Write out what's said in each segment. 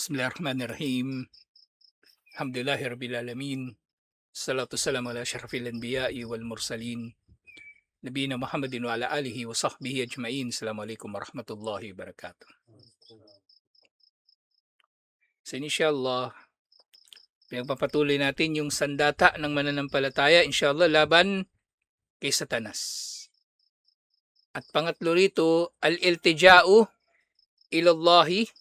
Bismillahirrahmanirrahim. Alhamdulillahi rabbil alamin. Salatu wassalamu ala asyrafil anbiya'i wal mursalin. Nabiyina Muhammadin wa ala alihi wa sahbihi ajmain. Assalamualaikum warahmatullahi wabarakatuh. So inshallah, pinagpapatuloy natin yung sandata ng mananampalataya, inshallah, laban kay Satanas. At pangatlo rito, al-iltija'u ilallahi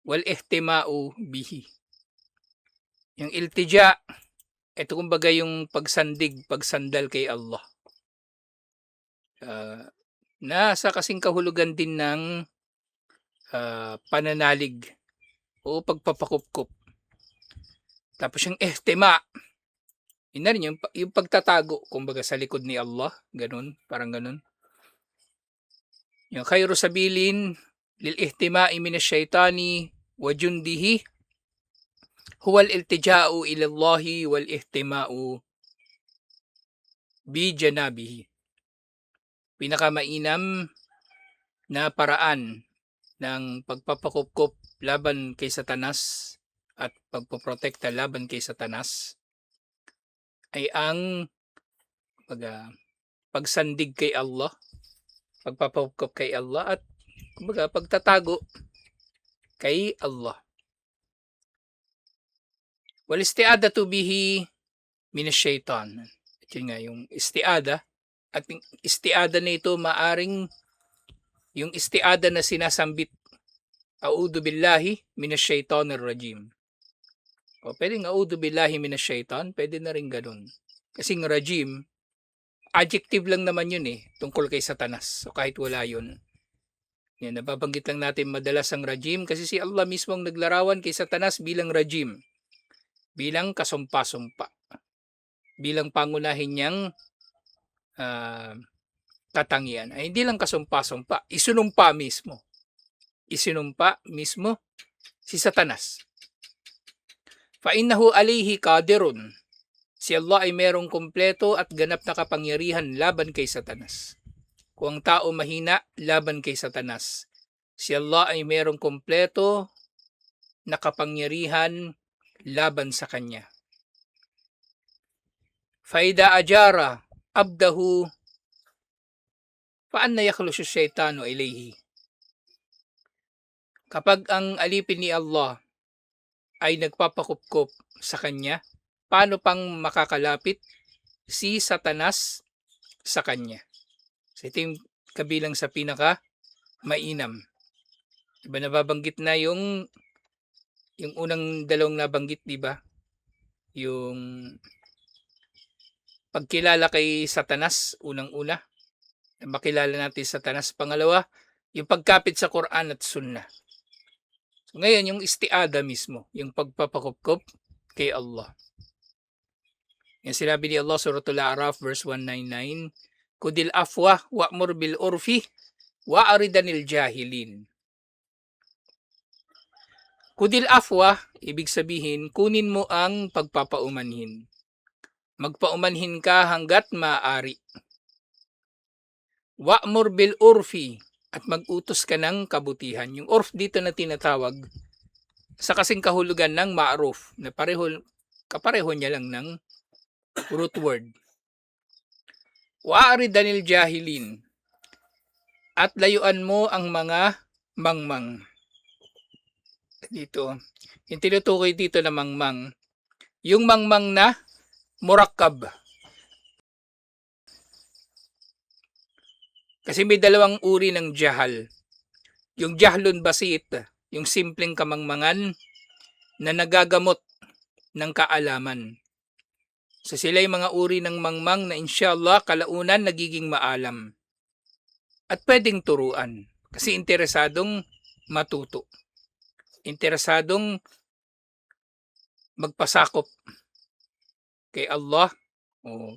wal ihtima'u bihi. Yung iltija, ito kumbaga yung pagsandig, pagsandal kay Allah. Nasa kasing kahulugan din ng pananalig o pagpapakupkup. Tapos yung ihtima, yun na rin yung pagtatago, kumbaga sa likod ni Allah, ganun, parang ganun. Yung khayru sabilin lil ihtima'i minash syaitani wa jundihi huwal iltija'u ilallahi wal ihtima'u bi janabihi. Pinakamainam na paraan ng pagpapakupkup laban kay Satanas at pagpoprotekta laban kay Satanas ay ang pagsandig kay Allah, pagpapakupkup kay Allah at kumbaga pagtatago kay Allah. Wal isti'adatu bihi minash syaitan. Ito nga yung isti'ada. At yung isti'ada na ito maaring yung isti'ada na sinasambit, a'udhu billahi minash shaitanir rajim. O pwedeng a'udhu billahi minash shaitan, pwede na rin ganun. Kasi ng rajim, adjective lang naman yun tungkol kay Satanas. So kahit wala yun. Yan, nababanggit lang natin madalas ang rajim kasi si Allah mismo ang naglarawan kay Satanas bilang rajim. Bilang kasumpa-sumpa. Bilang pangunahin niyang katangian. Ay hindi lang kasumpa-sumpa, isinumpa mismo. Isinumpa mismo si Satanas. Fa innahu alayhi qadirun. Si Allah ay merong kumpleto at ganap na kapangyarihan laban kay Satanas. Kung ang tao mahina laban kay Satanas, si Allah ay merong kumpleto na kapangyarihan laban sa kanya. Faida ajara abdahu paano yakhlushu syaitanu ilayhi. Kapag ang alipin ni Allah ay nagpapakupkup sa kanya, paano pang makakalapit si Satanas sa kanya? So ito yung kabilang sa pinaka mainam. Diba nababanggit na yung unang dalawang nabanggit, diba? Yung pagkilala kay Satanas, unang-una. Makilala natin Satanas. Pangalawa, yung pagkapit sa Quran at Sunnah. So ngayon, yung isti'ada mismo, yung pagpapakupkup kay Allah. Yung sinabi ni Allah, Suratul A'raf, verse 199, Kudil afwa wa'mur bil urfi wa'aridanil jahilin. Kudil afwa, ibig sabihin, kunin mo ang pagpapaumanhin. Magpaumanhin ka hanggat maaari. Wa'mur bil urfi, at mag-utos ka ng kabutihan. Yung urf dito na tinatawag sa kasing kahulugan ng ma'ruf, na kapareho niya lang ng root word. Wa'aridanil jahilin, at layuan mo ang mga mangmang. Dito, yung tinutukoy dito na mangmang, yung mangmang na murakkab. Kasi may dalawang uri ng jahal. Yung jahlun basit, yung simpleng kamangmangan na nagagamot ng kaalaman. So sila yung mga uri ng mangmang na inshallah kalaunan nagiging maalam. At pwedeng turuan kasi interesadong matuto. Interesadong magpasakop kay Allah o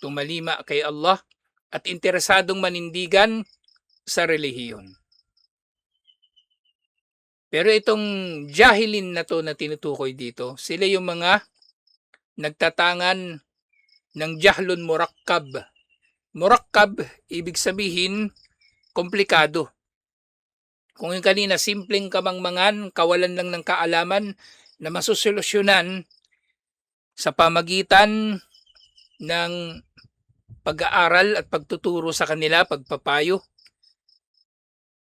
tumalima kay Allah at interesadong manindigan sa relihiyon. Pero itong jahilin na to na tinutukoy dito, sila yung mga nagtatangan ng jahlun murakkab. Murakkab, ibig sabihin, komplikado. Kung yung kanina simpleng kamangmangan, kawalan lang ng kaalaman na masosolusyonan sa pamagitan ng pag-aaral at pagtuturo sa kanila, pagpapayo,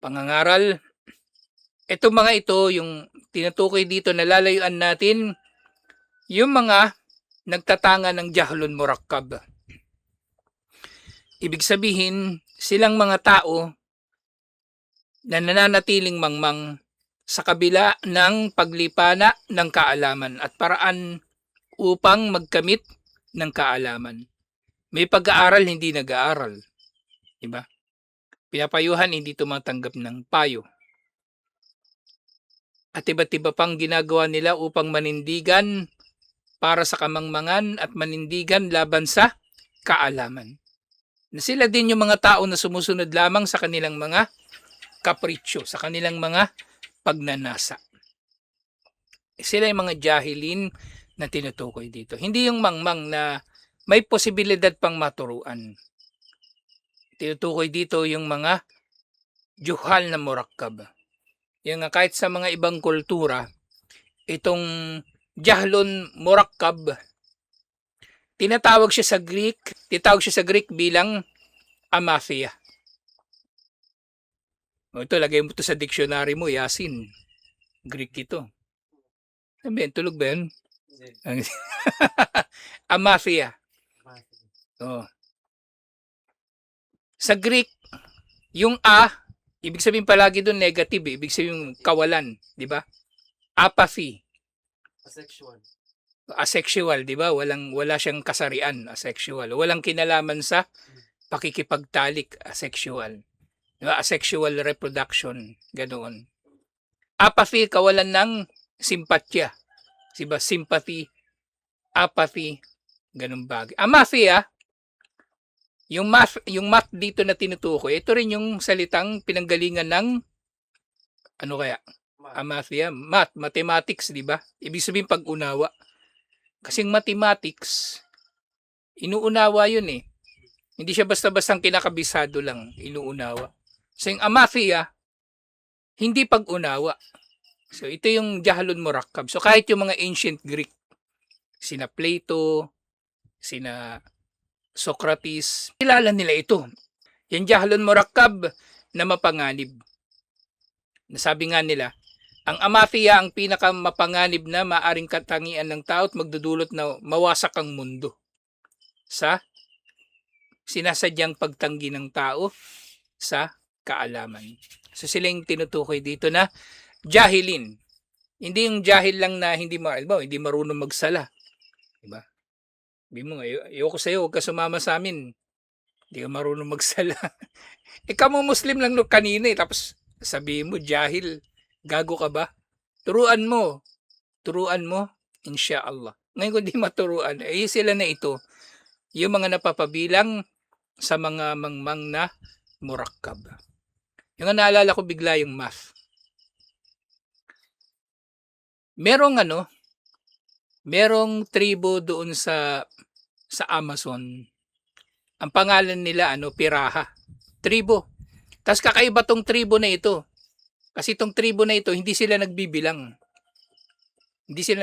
pangangaral. Itong mga ito, yung tinutukoy dito na lalayuan natin, yung mga nagtatanga ng jahlun murakkab. Ibig sabihin, silang mga tao na nananatiling mangmang sa kabila ng paglipana ng kaalaman at paraan upang magkamit ng kaalaman. May pag-aaral, hindi nag-aaral. Diba? Pinapayuhan, hindi tumatanggap ng payo. At iba't iba pang ginagawa nila upang manindigan para sa kamangmangan at manindigan laban sa kaalaman. Na sila din yung mga tao na sumusunod lamang sa kanilang mga kapritsyo, sa kanilang mga pagnanasa. Sila yung mga jahilin na tinutukoy dito. Hindi yung mangmang na may posibilidad pang maturuan. Tinutukoy dito yung mga juhal na murakkab. Yung kahit sa mga ibang kultura, itong jahlun murakkab, tinatawag siya sa Greek bilang amathia. O ito, lagay mo ito sa dictionary mo, Yasin. Greek ito. Sabihin, tulog ba yun? Amathia. Oh. Sa Greek, yung ibig sabihin palagi doon negative, ibig sabihin kawalan, di ba? Apathy. Asexual, di ba? Wala siyang kasarian, asexual. Walang kinalaman sa pakikipagtalik, asexual. Di ba? Asexual reproduction, ganoon. Apathy, kawalan ng simpatya. Diba? Sympathy, apathy, ganun bagay. Amathia, yung math dito na tinutukoy, ito rin yung salitang pinanggalingan ng ano kaya? Amathia, mathematics, di ba? Ibig sabihin pag-unawa. Kasi mathematics, inuunawa yun eh. Hindi siya basta-bastang kinakabisado lang, inuunawa. So yung amathia, hindi pag-unawa. So ito yung jahlun murakkab. So kahit yung mga ancient Greek, sina Plato, sina Socrates, kilala nila ito. Yung jahlun murakkab na mapanganib. Nasabi nga nila, ang amathia ang pinakamapanganib na maaring katangian ng tao at magdudulot na mawasak ang mundo sa sinasadyang pagtanggi ng tao sa kaalaman. So sila yung tinutukoy dito na jahilin. Hindi yung jahil lang na hindi marunong magsala. Diba? Sabi mo, ayoko sa'yo, huwag ka sumama sa amin. Hindi ka marunong magsala. Ikaw mo Muslim lang no kanina tapos sabi mo, jahil, gago ka ba? Turuan mo, insyaAllah. Ngayon kung di maturuan, sila na ito, yung mga napapabilang sa mga mangmang na murakkab. Yung naalala ko bigla yung math. Merong tribo doon sa Amazon. Ang pangalan nila Piraha. Tribo. Tapos kakaiba tong tribo na ito. Kasi itong tribo na ito, hindi sila nagbibilang.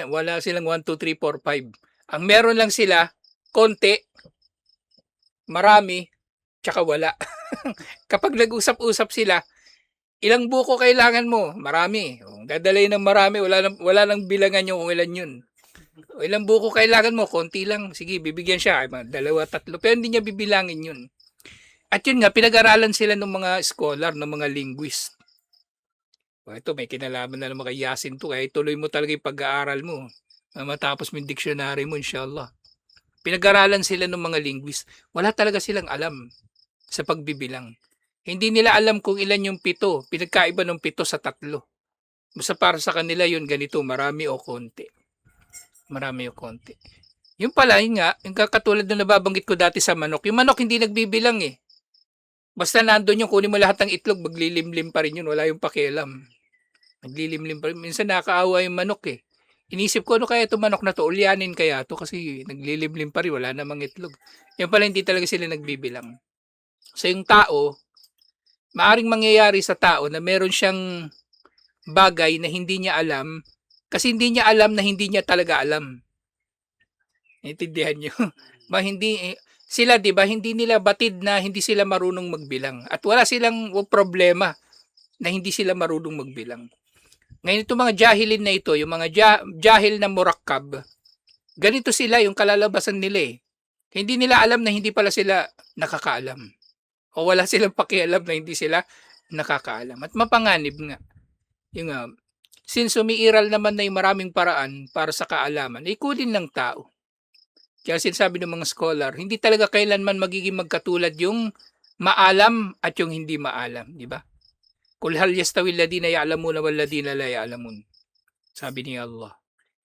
Wala silang 1, 2, 3, 4, 5. Ang meron lang sila, konti, marami, tsaka wala. Kapag nag-usap-usap sila, ilang buko kailangan mo? Marami. Dadalay ng marami, wala nang bilangan yung kung ilan yun. Ilang buko kailangan mo? Konti lang. Sige, bibigyan siya. 2, 3. Pero hindi niya bibilangin yun. At yun nga, pinag-aralan sila ng mga scholar, ng mga linguist. Ito, may kinalaman na naman kay Yasin to. Kaya ituloy mo talaga yung pag-aaral mo. Matapos mo yung dictionary mo, inshallah. Pinag-aralan sila ng mga linguist. Wala talaga silang alam sa pagbibilang. Hindi nila alam kung ilan yung 7. Pinagkaiba ng 7 sa 3. Basta para sa kanila yun ganito, marami o konti. Yung pala, yung katulad na nababanggit ko dati sa manok. Yung manok hindi nagbibilang eh. Basta nandun yung kunin mo lahat ng itlog, maglilimlim pa rin yun. Wala yung pakialam. Naglilimlim pa rin. Minsan nakakaawa yung manok eh. Inisip ko, ano kaya itong manok na to? Ulyanin kaya to kasi naglilimlim pa rin. Wala namang itlog. Yung pala hindi talaga sila nagbibilang. So yung tao, Maaring mangyayari sa tao na meron siyang bagay na hindi niya alam kasi hindi niya alam na hindi niya talaga alam. Naintindihan niyo? Ba hindi sila 'di ba hindi nila batid na hindi sila marunong magbilang at wala silang problema na hindi sila marunong magbilang. Ngayon itong mga jahilin na ito, yung mga jahil na murakkab, ganito sila yung kalalabasan nila eh. Hindi nila alam na hindi pala sila nakakaalam. O wala silang pakialam na hindi sila nakakaalam. At mapanganib nga. Yung since umiiral naman na yung maraming paraan para sa kaalaman, ay kunin ng tao. Kaya sinasabi ng mga scholar, hindi talaga kailanman magiging magkatulad yung maalam at yung hindi maalam, di ba? Kul hal yastawi alladhina ya'lamuna wal ladina la ya'lamun. Sabi ni Allah.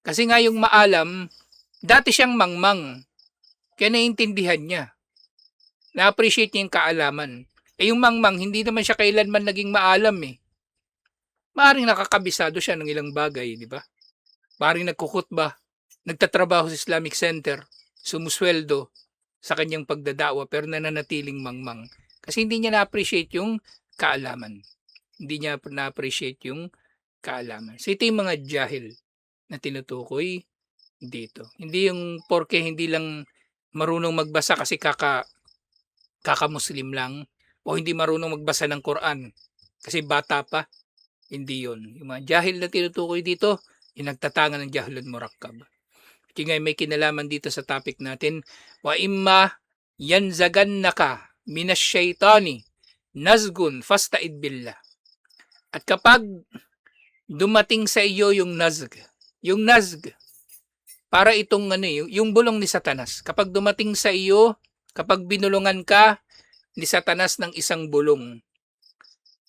Kasi nga yung maalam, dati siyang mangmang. Kaya naiintindihan niya. Na-appreciate niya yung kaalaman. Eh yung mangmang, hindi naman siya kailanman naging maalam eh. Maaring nakakabisado siya ng ilang bagay, di ba? Maaring nagkukutba, nagtatrabaho sa Islamic Center, sumusweldo sa kanyang pagdadawa pero nananatiling mangmang. Kasi hindi niya na-appreciate yung kaalaman. Hindi niya na-appreciate yung kaalaman. So ito yung mga jahil na tinutukoy dito. Hindi yung porke hindi lang marunong magbasa kasi kaka-Muslim lang o hindi marunong magbasa ng Quran kasi bata pa. Hindi yun. Yung mga jahil na tinutukoy dito, yung nagtatangan ng jahilun murakkab. Kaya nga may kinalaman dito sa topic natin, wa imma yanzagannaka minasyaitani nazgun fasta'id billah. At kapag dumating sa iyo yung nazg, para itong yung bulong ni Satanas. Kapag dumating sa iyo, kapag binulungan ka ni Satanas ng isang bulong.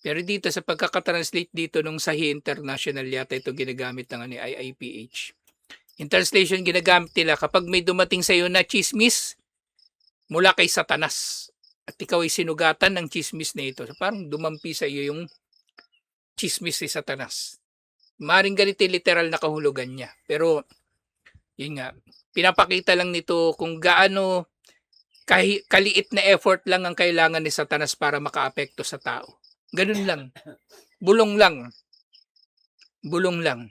Pero dito sa pagkakatranslate dito nung Sahih International yata ito ginagamit ng IIPH. In translation ginagamit nila kapag may dumating sa iyo na chismis mula kay Satanas at ikaw ay sinugatan ng chismis na ito. So, parang dumampi sa iyo yung chismis ni Satanas. Maring ganito literal na kahulugan niya. Pero yun nga, pinapakita lang nito kung gaano kaliit na effort lang ang kailangan ni Satanas para makaapekto sa tao. Ganun lang. Bulong lang. Bulong lang.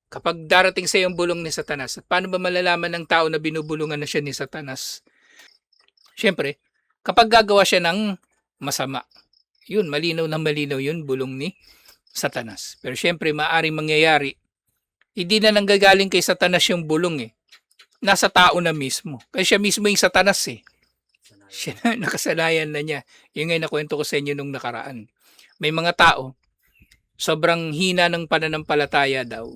Kapag darating sa yung bulong ni Satanas, paano ba malalaman ng tao na binubulungan na siya ni Satanas? Siyempre, kapag gagawa siya ng masama, yun, malinaw na malinaw yun, bulong ni Satanas. Pero siyempre, maaring mangyayari, hindi na nanggagaling kay Satanas yung bulong eh. Nasa tao na mismo. Kasi siya mismo yung Satanas eh. Siya na, nakasanayan na niya. Yung nga nakwento ko sa inyo nung nakaraan. May mga tao, sobrang hina ng pananampalataya daw.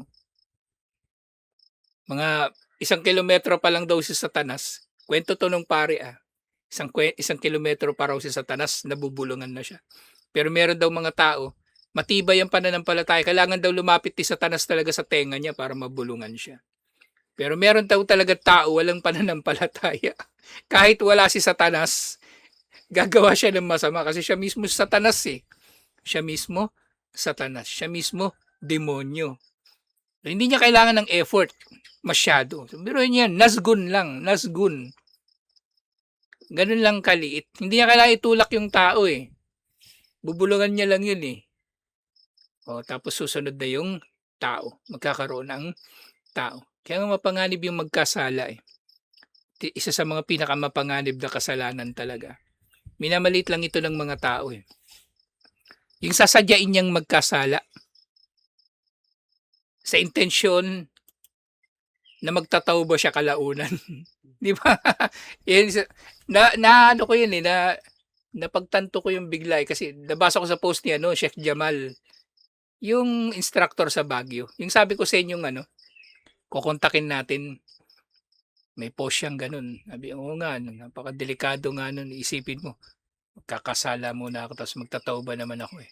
Mga 1 kilometro pa lang daw si Satanas. Kwento to nung pare ah. 1 kilometro pa raw si Satanas, nabubulungan na siya. Pero meron daw mga tao, matibay ang pananampalataya. Kailangan daw lumapit ni Satanas talaga sa tenga niya para mabulungan siya. Pero meron daw talaga tao, walang pananampalataya. Kahit wala si Satanas, gagawa siya ng masama kasi siya mismo Satanas eh. Siya mismo Satanas. Siya mismo demonyo. So, hindi niya kailangan ng effort masyado. So, biruin niya, nasgun lang. Nasgun. Ganun lang kaliit. Hindi niya kailangan itulak yung tao eh. Bubulungan niya lang yun eh. O, tapos susunod na yung tao. Magkakaroon ng tao. Kaya nga mapanganib yung magkasala eh. Isa sa mga pinakamapanganib na kasalanan talaga. Minamalit lang ito ng mga tao eh. Yung sasadyain niyang magkasala sa intensyon na magtatawbo siya kalaunan. Di ba? Yan, ano ko yun eh, napagtanto ko yung bigla eh, kasi nabasa ko sa post ni Sheikh Jamal, yung instructor sa Baguio. Yung sabi ko sa inyo kukontakin natin, may post siyang ganun. Sabi, oo nga, napakadelikado nga nun, isipin mo, magkakasala muna ako, tapos magtatauba naman ako eh.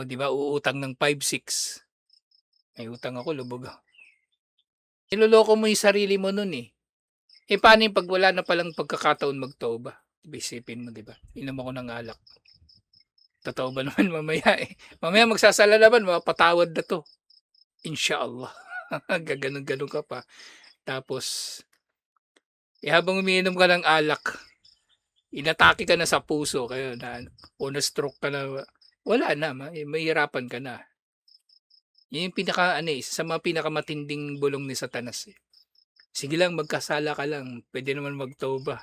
Di ba, uutang ng 5-6. May utang ako, lubog ako. Niloloko mo yung sarili mo nun eh. Eh paano yung pag wala na palang pagkakataon magtauba? Isipin mo, di ba? Inom ako ng alak. Totoo ba naman mamaya eh. Mamaya magsasala naman, mapatawad na to. Inshallah. Gaganon-ganon ka pa. Tapos, habang umiinom ka ng alak, inatake ka na sa puso, kaya o na-stroke ka na, wala na, mahihirapan ka na. Yun yung isa sa mga pinakamatinding bulong ni Satanas, eh. Sige lang, magkasala ka lang, pwede naman magtauba.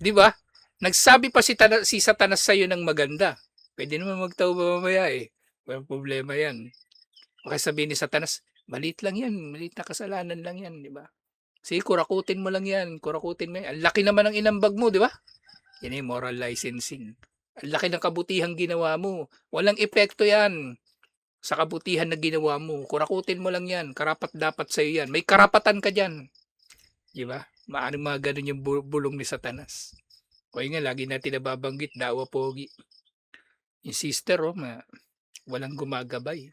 'Di ba? Nagsabi pa si Satanas sa'yo ng maganda. Pwede naman magtauba mamaya, eh. Walang problema 'yan. O kaya sabihin ni Satanas, maliit lang 'yan, maliit na kasalanan lang 'yan, 'di ba? Sige, kurakutin mo lang 'yan, kurakutin mo 'yan. Ang laki naman ng inambag mo, 'di ba? Yan yung moral licensing. Ang laki ng kabutihang ginawa mo. Walang epekto 'yan sa kabutihan na ginawa mo. Kurakutin mo lang 'yan. Karapat dapat sa'yo 'yan. May karapatan ka diyan. 'Di ba? Maaaring mga ganun yung bulong ni Satanas. O yun nga, lagi natin nababanggit, dawa pogi. Yung sister, walang gumagabay.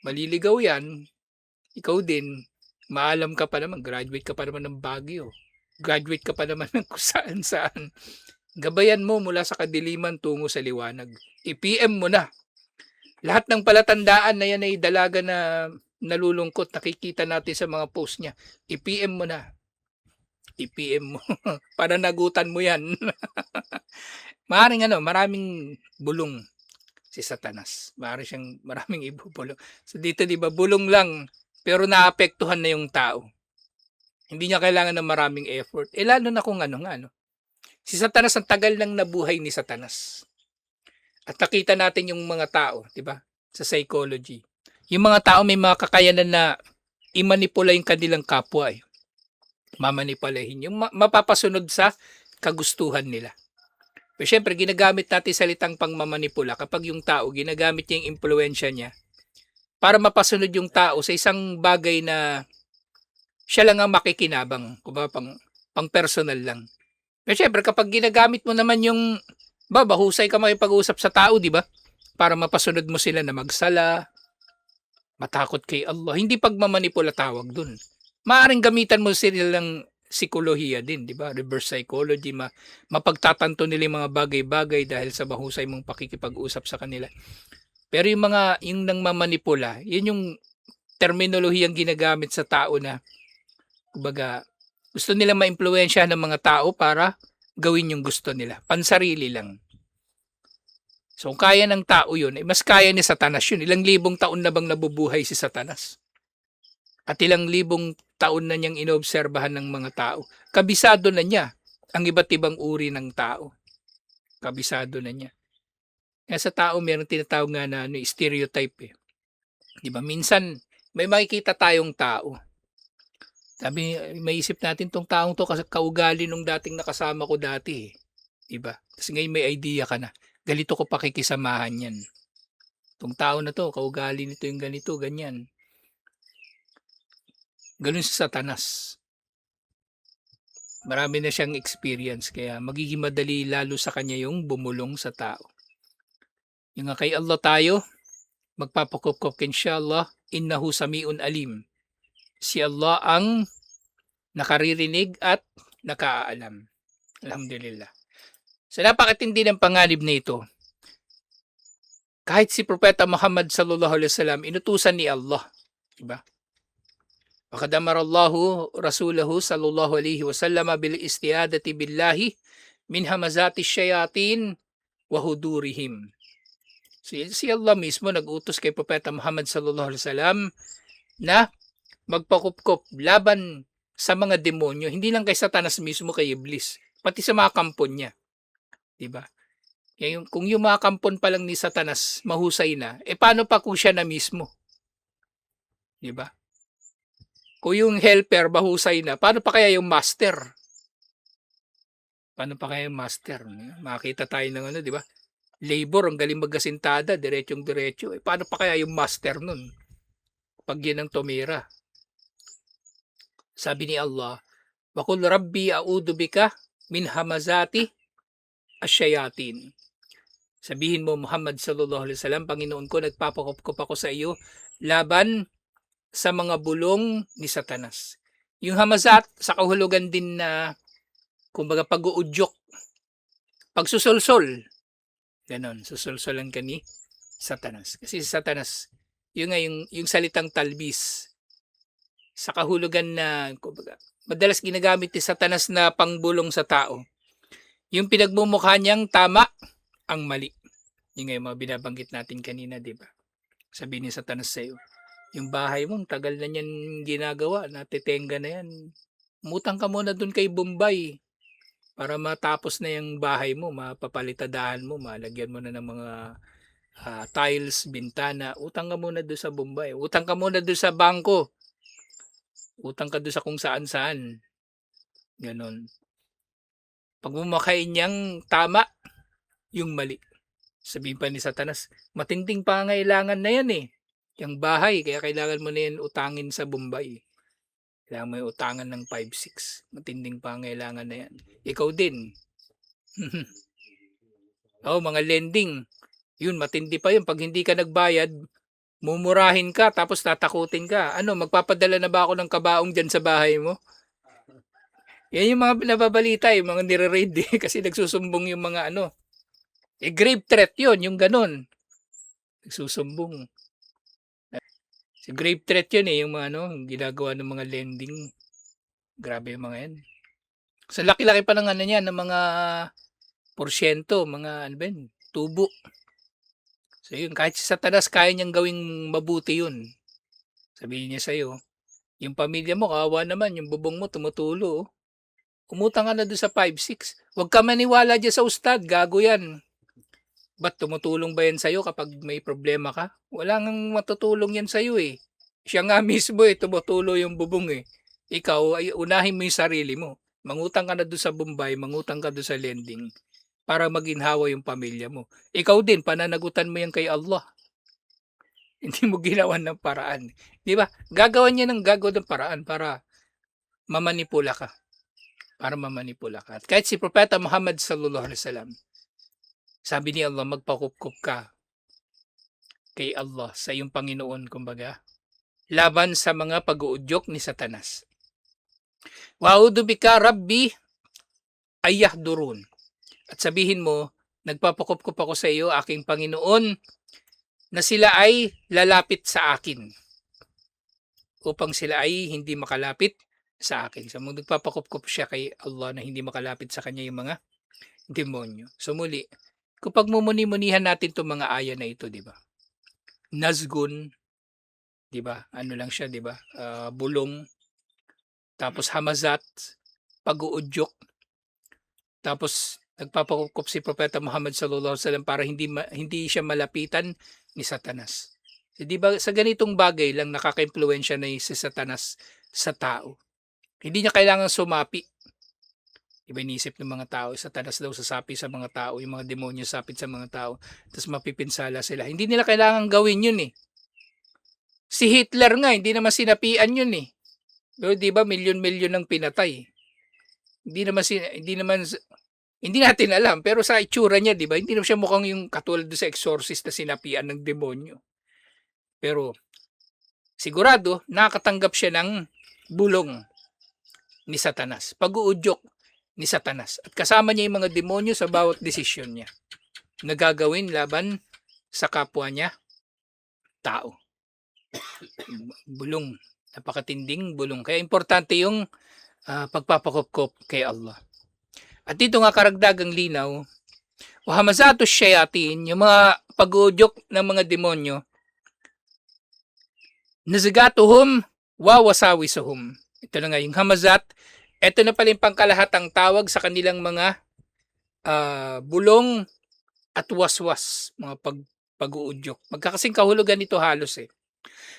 Maliligaw yan, ikaw din, maalam ka pa naman, graduate ka pa naman ng Baguio. Graduate ka pa naman ng kung saan saan. Gabayan mo mula sa kadiliman tungo sa liwanag. I-PM mo na. Lahat ng palatandaan na yan ay dalaga na nalulungkot, nakikita natin sa mga post niya. I-PM mo na. I-PM mo. Pananagutan mo yan. Maraming bulong si Satanas. Maraming ibubulong. So dito 'di ba, bulong lang pero naapektuhan na yung tao. Hindi niya kailangan ng maraming effort. Lalo na kung si Satanas, ang tagal nang nabuhay ni Satanas. At nakita natin yung mga tao, 'di ba? Sa psychology. Yung mga tao may mga kakayanan na i-manipula yung kanilang kapwa, eh. Mamanipulahin yung mapapasunod sa kagustuhan nila. Pero syempre, ginagamit natin salitang pangmamanipula kapag yung tao, ginagamit niya yung impluensya niya para mapasunod yung tao sa isang bagay na siya lang ang makikinabang, kumbaga pang personal lang. Pero syempre, kapag ginagamit mo naman yung, bahusay ka makipag-usap sa tao, di ba? Para mapasunod mo sila na magsala, matakot kay Allah. Hindi pagmamanipula tawag dun. Maaring gamitan mo sila ng psikolohiya din, di ba? Reverse psychology, mapagtatanto nila yung mga bagay-bagay dahil sa mahusay mong pakikipag-usap sa kanila. Pero yung nang mamanipula, yun yung terminolohiyang ginagamit sa tao na, kumbaga, gusto nila maimpluwensya ng mga tao para gawin yung gusto nila. Pansarili lang. So, kung kaya ng tao yun, mas kaya ni Satanas yun. Ilang libong taon na bang nabubuhay si Satanas? At ilang libong taon na niyang inoobserbahan ng mga tao. Kabisado na niya ang iba't ibang uri ng tao. Kabisado na niya. Kaya sa tao, mayroong tinatawag nga na stereotype, eh. Di ba? Minsan, may makikita tayong tao. Sabi, may isip natin tong taong to kasi kaugali nung dating nakasama ko dati, eh. Di ba? Tapos ngayon may idea ka na. Galito ko pakikisamahan yan. Tong tao na to, kaugali nito yung ganito, ganyan. Ganun sa Satanas. Marami na siyang experience, kaya magiging madali lalo sa kanya yung bumulong sa tao. Yung nga kay Allah tayo, magpapakupkop inshallah, innahu samiun alim. Si Allah ang nakaririnig at nakaalam. Alhamdulillah. Sa napakatindi ng panganib na ito, kahit si Propeta Muhammad sallallahu alaihi wasallam, inutusan ni Allah, diba? وقد أمر الله رسوله صلى الله عليه وسلم بالاستعاذة بالله من همزات الشياطين وهدورهم. Si Allah mismo nag-utos kay Propeta Muhammad sallallahu alaihi wasallam na magpakupkop laban sa mga demonyo, hindi lang kay Satanas mismo, kay Iblis, pati sa mga kampon niya. 'Di ba? Kung yung mga kampon pa lang ni Satanas mahusay na, paano pa kung siya na mismo? 'Di ba? Kung yung helper mahusay na, paano pa kaya yung master? Paano pa kaya yung master? Makita tayo ng di ba? Labor, ang galing magasintada, diretsong-diretso. Paano pa kaya yung master nun? Pag yan ang tumira. Sabi ni Allah, Wakul Rabbi a'udhu bika min hamazati asyayatin. Sabihin mo, Muhammad sallallahu alaihi wasallam, Panginoon ko, nagpapakupkop ako sa iyo laban sa mga bulong ni Satanas. Yung hamazat, sa kahulugan din na, kumbaga, pag-uudyok, pagsusulsol. Ganon, susulsolan ka ni Satanas. Kasi si Satanas, yung salitang talbis, sa kahulugan na, kumbaga, madalas ginagamit ni Satanas na pangbulong sa tao. Yung pinagmumukha niyang tama, ang mali. Yung nga yung mga binabanggit natin kanina, di ba? Sabi ni Satanas sa'yo, yung bahay mo, tagal na niyan ginagawa, natitenga na yan. Umutang ka muna dun kay Bombay para matapos na yung bahay mo, mapapalitadahan mo, malagyan mo na ng mga tiles, bintana. Utang ka muna doon sa Bombay. Utang ka muna doon sa bangko. Utang ka doon sa kung saan-saan. Ganon. Pagmumakain niyang tama, yung mali. Sabihin pa ni Satanas, matinding pangailangan na yan eh. Yung bahay, kaya kailangan mo na yan utangin sa Bombay. Kailangan mo yung utangan ng 5-6. Matinding pangailangan na yan. Ikaw din. Oh, mga lending. Yun, matindi pa yun. Pag hindi ka nagbayad, mumurahin ka, tapos tatakutin ka. Ano, magpapadala na ba ako ng kabaong dyan sa bahay mo? Yan yung mga nababalita, yung mga nire-raid eh, kasi nagsusumbong yung mga ano. Grave threat yun, yung ganun. Nagsusumbong. Si grave threat yun eh, yung mga ano, ginagawa ng mga lending. Grabe yung mga yan. Sa laki-laki pa ng ano niyan, ng mga porsyento, mga ano ba yun, tubo. So yun, kahit si Satanas, kaya niyang gawing mabuti yun. Sabihin niya sa'yo, yung pamilya mo, kawawa naman, yung bubong mo, tumutulo. Umutang ka na doon sa 5-6. Huwag ka maniwala dyan sa ustad, gago yan. Ba't tumutulong ba yan sa'yo kapag may problema ka? Wala nang matutulong yan sa'yo eh. Siya nga mismo eh, tumutulo yung bubong eh. Ikaw, ay unahin mo yung sarili mo. Mangutang ka na doon sa Bombay, mangutang ka doon sa lending para maginhawa yung pamilya mo. Ikaw din, pananagutan mo yan kay Allah. Hindi mo ginawa ng paraan. Di ba? Gagawan niya ng gagawa ng paraan para mamanipula ka. Para mamanipula ka. At kahit si Propeta Muhammad sallallahu alaihi wasallam, sabi ni Allah, magpakupkup ka kay Allah sa iyong Panginoon, kumbaga, laban sa mga pag-uudyok ni Satanas. Wa'udu bika rabbi ayahdurun. At sabihin mo, nagpapakupkup ako sa iyo, aking Panginoon, na sila ay lalapit sa akin upang sila ay hindi makalapit sa akin. So, nagpapakupkup siya kay Allah na hindi makalapit sa kanya yung mga demonyo. So, muli, kapag mumuni-munihan natin itong mga aya na ito, di ba? Nazgun, di ba? Ano lang siya, di ba? Bulong, tapos hamazat, pag-uudyok, tapos nagpapakupkup si Propeta Muhammad sallallahu alaihi wasallam para hindi siya malapitan ni Satanas. So, di ba sa ganitong bagay lang nakaka-impluwensya na si Satanas sa tao. Hindi niya kailangan sumapi. Iba inisip ng mga tao, Satanas daw sasapi sa mga tao, yung mga demonyo sapit sa mga tao, tapos mapipinsala sila. Hindi nila kailangan gawin yun eh. Si Hitler nga, hindi naman sinapian yun eh. Pero di ba milyon-milyon ng pinatay. Hindi natin alam, pero sa itsura niya, di ba, hindi naman siya mukhang yung katulad sa exorcist na sinapian ng demonyo. Pero sigurado, nakakatanggap siya ng bulong ni Satanas, pag-uudyok ni Satanas. At kasama niya yung mga demonyo sa bawat desisyon niya na gagawin laban sa kapwa niya tao. Bulong, napakatinding bulong. Kaya importante yung pagpapakupkop kay Allah. At dito nga karagdagang linaw, wahamazatos shayatin, yung mga pag-uudyok ng mga demonyo, nazagatuhum wawasawisuhum. Ito na nga yung hamazat. Ito na pala yung pangkalahatang tawag sa kanilang mga bulong at waswas, mga pag-uudyok. Magkakasing kahulugan nito halos eh.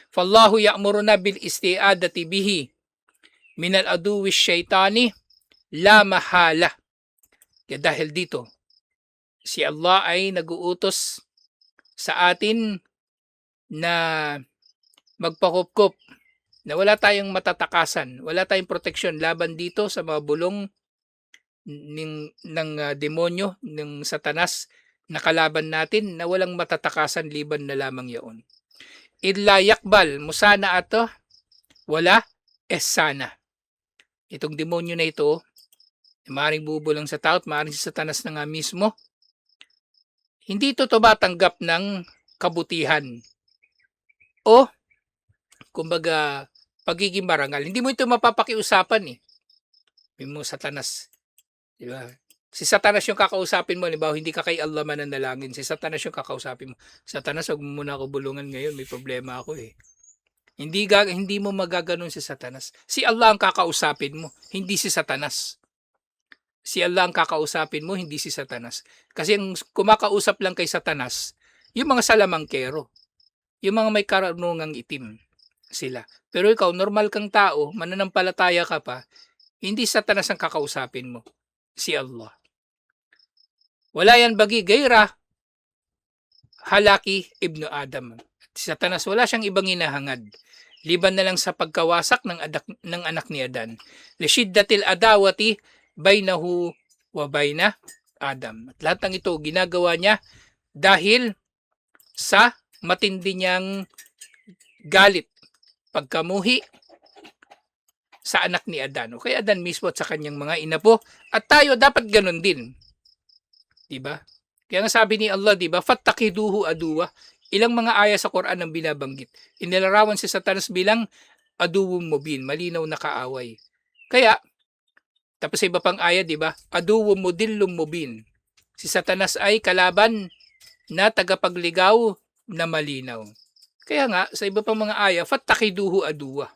Fallahu ya'muruna bil isti'adati bihi minal aduwi syaitani la mahala. Kaya dahil dito, si Allah ay naguutos sa atin na magpakupkup, na wala tayong matatakasan, wala tayong proteksyon laban dito sa mga bulong ng demonyo, ng Satanas na kalaban natin, na walang matatakasan liban na lamang yaon. Illa yakbal, musana ato, wala, sana. Itong demonyo na ito, maaaring bubulong sa tao at maaaring si Satanas na nga mismo, hindi ito tumatanggap ng kabutihan o kumbaga pagiging marangal. Hindi mo ito mapapakiusapan eh. May mo Satanas, di ba? Si Satanas yung kakausapin mo, halimbawa hindi ka kay Allah mananalangin, si Satanas yung kakausapin mo. Satanas, wag mo muna ako bulungan ngayon, may problema ako eh. Hindi mo magaganon si Satanas. Si Allah ang kakausapin mo, hindi si Satanas. Si Allah ang kakausapin mo, hindi si Satanas. Kasi ang kumakausap lang kay Satanas, yung mga salamangkero, yung mga may karunungang itim sila. Pero ikaw, normal kang tao, mananampalataya ka pa, hindi Satanas ang kakausapin mo, si Allah. Wala yan bagi gaira halaki ibnu Adam. Si Satanas wala siyang ibang hinahangad. Liban na lang sa pagkawasak ng anak ni Adan. Lishiddatil adawati bainahu wa baina Adam. At lahat ng ito ginagawa niya dahil sa matindi niyang galit, pagkamuhi sa anak ni Adan. O kay Adan mismo at sa kanyang mga inapo. At tayo dapat ganun din. Diba? Kaya nga sabi ni Allah, diba? Fattakiduhu aduwa. Ilang mga aya sa Quran ang binabanggit. Inilarawan si Satanas bilang aduwum mubin, malinaw na kaaway. Kaya, tapos sa iba pang aya, diba? Aduwum mudillum mubin. Si Satanas ay kalaban na tagapagligaw na malinaw. Kaya nga, sa iba pang mga aya, fattakiduhu aduwa.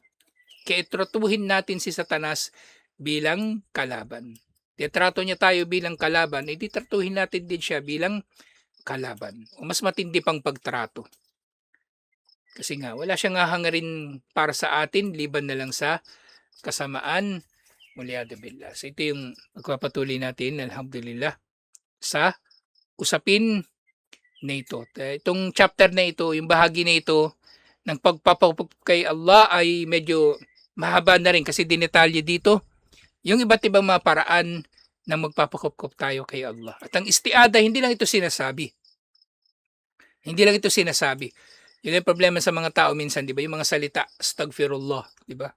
Kaya tratuhin natin si Satanas bilang kalaban. Trato niya tayo bilang kalaban, edi tratuhin natin din siya bilang kalaban. O mas matindi pang pagtrato. Kasi nga, wala siyang hahangarin para sa atin, liban na lang sa kasamaan. Muliyado billah. So ito yung magpapatuloy natin, alhamdulillah, sa usapin na ito. Itong chapter na ito, yung bahagi na ito, ng pagpapapag kay Allah ay medyo mahaba na rin kasi dinetalye dito yung iba't ibang mga paraan na magpapakupkup tayo kay Allah. At ang istiada, hindi lang ito sinasabi. Hindi lang ito sinasabi. Yun yung problema sa mga tao minsan, di ba? Yung mga salita, astagfirullah, di ba?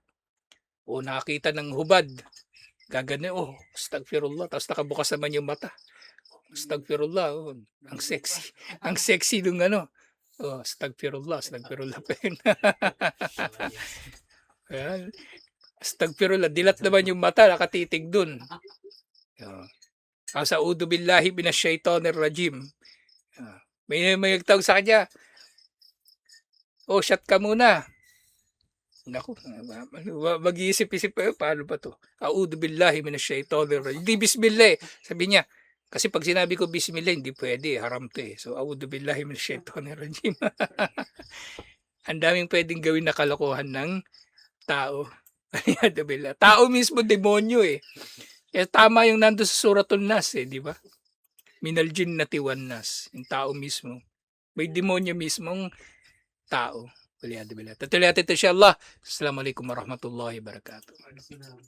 O nakakita ng hubad, gagano, oh, astagfirullah, tapos nakabukas naman yung mata. Astagfirullah, oh, ang sexy. Ang sexy nung ano. Oh, astagfirullah, astagfirullah pa yun. Ayan. Astagfirullah, dilat naman yung mata, nakatitig dun. Sa'udu billahi minasyaitonir rajim. May nagtawag sa kanya, oh, shot ka muna. Naku, mag-iisip-isip pa yun, paano ba to? A'udhu billahi minasyaitonir rajim. Hindi bismillah eh. Sabi niya, kasi pag sinabi ko bismillah, hindi pwede, haram to eh. So, a'udhu billahi minasyaitonir rajim. Ang daming pwedeng gawin na kalokohan ng tao. Tao mismo demonyo eh. Kaya tama yung nando sa suratul Nas eh, di ba? Minal jinnati wan nas, yung tao mismo. May demonyo mismong tao. Waliyadu billah. Tatuloy natin ito insyaAllah. Assalamualaikum warahmatullahi wabarakatuh.